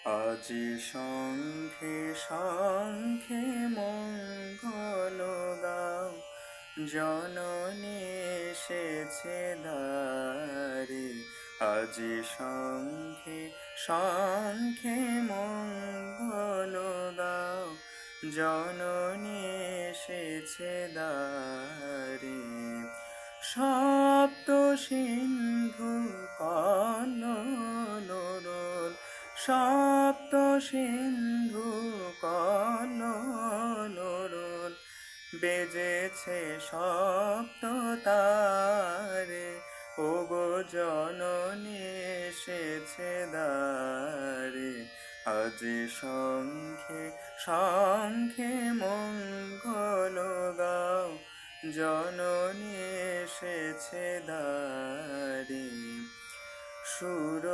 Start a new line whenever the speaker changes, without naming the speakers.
আজি শঙ্খে শঙ্খে মঙ্গল গাও, জননী এসেছে দ্বারে। আজি শঙ্খে শঙ্খে মঙ্গল গাও, জননী এসেছে দ্বারে। সপ্ত সিন্ধু কনলোল, সপ্ত সিন্ধু কনলোল, বেজেছে সপ্ত তারে। ওগো জননী এসেছে দ্বারে। আজি শঙ্খে শঙ্খে মঙ্গল গাও, জননী এসেছে দ্বারে। সুর